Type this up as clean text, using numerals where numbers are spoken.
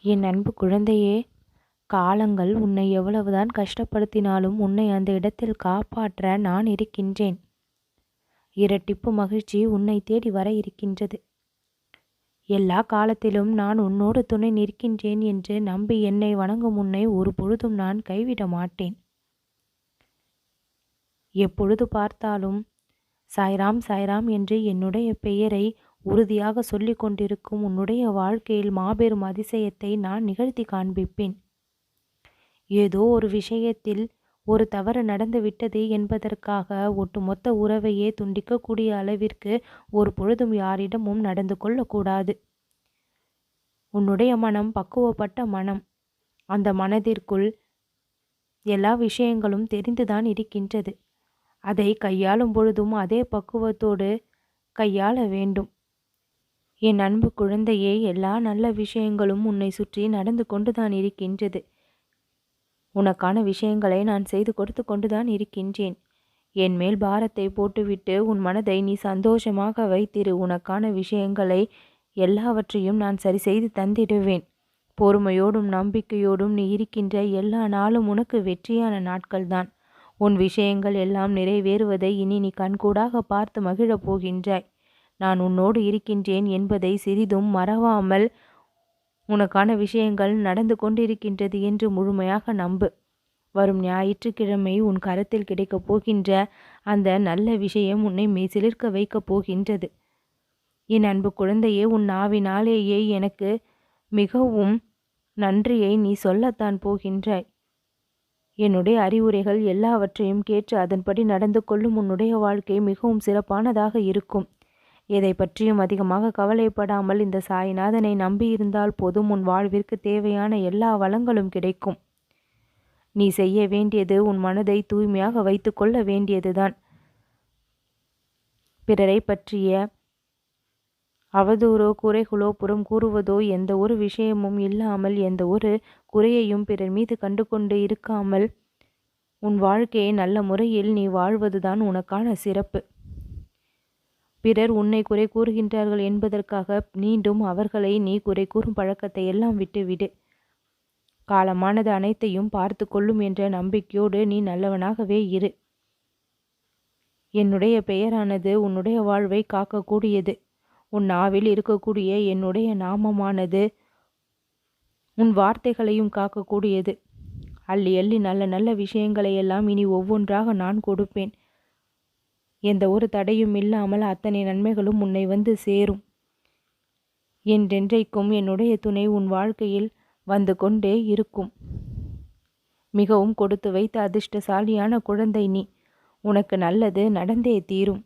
என் அன்பு குழந்தையே, காலங்கள் உன்னை எவ்வளவுதான் கஷ்டப்படுத்தினாலும் உன்னை அந்த இடத்தில் காப்பாற்ற நான் இருக்கின்றேன். இரட்டிப்பு மகிழ்ச்சி உன்னை தேடி வர இருக்கின்றது. எல்லா காலத்திலும் நான் உன்னோடு துணை நிற்கின்றேன் என்று நம்பி என்னை வணங்கும் உன்னை ஒரு பொழுதும் நான் கைவிட மாட்டேன். எப்பொழுது பார்த்தாலும் சாய்ராம் சாய்ராம் என்று என்னுடைய பெயரை உறுதியாக சொல்லிக் கொண்டிருக்கும் உன்னுடைய வாழ்க்கையில் மாபெரும் அதிசயத்தை நான் நிகழ்த்தி காண்பிப்பேன். ஏதோ ஒரு விஷயத்தில் ஒரு தவறு நடந்துவிட்டது என்பதற்காக ஒட்டுமொத்த உறவையே துண்டிக்கக்கூடிய அளவிற்கு ஒரு பொழுதும் யாரிடமும் நடந்து கொள்ளக்கூடாது. உன்னுடைய மனம் பக்குவப்பட்ட மனம். அந்த மனதிற்குள் எல்லா விஷயங்களும் தெரிந்துதான் இருக்கின்றது. அதை கையாளும் பொழுதும் அதே பக்குவத்தோடு கையாள வேண்டும். என் அன்பு குழந்தையே, எல்லா நல்ல விஷயங்களும் உன்னை சுற்றி நடந்து கொண்டுதான் இருக்கின்றது. உனக்கான விஷயங்களை நான் செய்து கொடுத்து கொண்டுதான் இருக்கின்றேன். என் மேல் பாரத்தை போட்டுவிட்டு உன் மனதை நீ சந்தோஷமாக வைத்திரு. உனக்கான விஷயங்களை எல்லாவற்றையும் நான் சரி செய்து தந்திடுவேன். பொறுமையோடும் நம்பிக்கையோடும் நீ இருக்கின்ற எல்லா நாளும் உனக்கு வெற்றியான நாட்கள்தான். உன் விஷயங்கள் எல்லாம் நிறைவேறுவதை இனி நீ கண்கூடாக பார்த்து மகிழப் போகின்றாய். நான் உன்னோடு இருக்கின்றேன் என்பதை சிறிதும் மறவாமல் உனக்கான விஷயங்கள் நடந்து கொண்டிருக்கின்றது என்று முழுமையாக நம்பு. வரும் ஞாயிற்றுக்கிழமை உன் கரத்தில் கிடைக்கப் போகின்ற அந்த நல்ல விஷயம் உன்னை மெய்சிலிர்க்க வைக்கப் போகின்றது. என் அன்பு குழந்தையே, உன் நாவினாலேயே எனக்கு மிகவும் நன்றியை நீ சொல்லத்தான் போகின்றாய். என்னுடைய அறிவுரைகள் எல்லாவற்றையும் கேட்டு அதன்படி நடந்து கொள்ளும் உன்னுடைய வாழ்க்கை மிகவும் சிறப்பானதாக இருக்கும். எதை பற்றியும் அதிகமாக கவலைப்படாமல் இந்த சாய்நாதனை நம்பியிருந்தால் போதும், உன் வாழ்விற்கு தேவையான எல்லா வளங்களும் கிடைக்கும். நீ செய்ய வேண்டியது உன் மனதை தூய்மையாக வைத்து கொள்ள வேண்டியதுதான். பிறரை பற்றிய அவதூறோ குறைகளோ புறம் கூறுவதோ எந்த ஒரு விஷயமும் இல்லாமல், எந்த ஒரு குறையையும் பிறர் மீது கண்டு கொண்டு இருக்காமல் உன் வாழ்க்கையை நல்ல முறையில் நீ வாழ்வதுதான் உனக்கான சிறப்பு. பிறர் உன்னை குறை கூறுகின்றார்கள் என்பதற்காக மீண்டும் அவர்களை நீ குறை கூறும் பழக்கத்தை எல்லாம் விட்டுவிடு. காலமானது அனைத்தையும் பார்த்து கொள்ளும் என்ற நம்பிக்கையோடு நீ நல்லவனாகவே இரு. என்னுடைய பெயரானது உன்னுடைய வாழ்வை காக்கக்கூடியது. உன் நாவில் இருக்கக்கூடிய என்னுடைய நாமமானது உன் வார்த்தைகளையும் காக்கக்கூடியது. அள்ளி அள்ளி நல்ல நல்ல விஷயங்களை எல்லாம் இனி ஒவ்வொன்றாக நான் கொடுப்பேன். எந்த ஒரு தடையும் இல்லாமல் அத்தனை நன்மைகளும் உன்னை வந்து சேரும். என்றென்றைக்கும் என்னுடைய துணை உன் வாழ்க்கையில் வந்து கொண்டே இருக்கும். மிகவும் கொடுத்து வைத்த அதிர்ஷ்டசாலியான குழந்தை நீ. உனக்கு நல்லது நடந்தே தீரும்.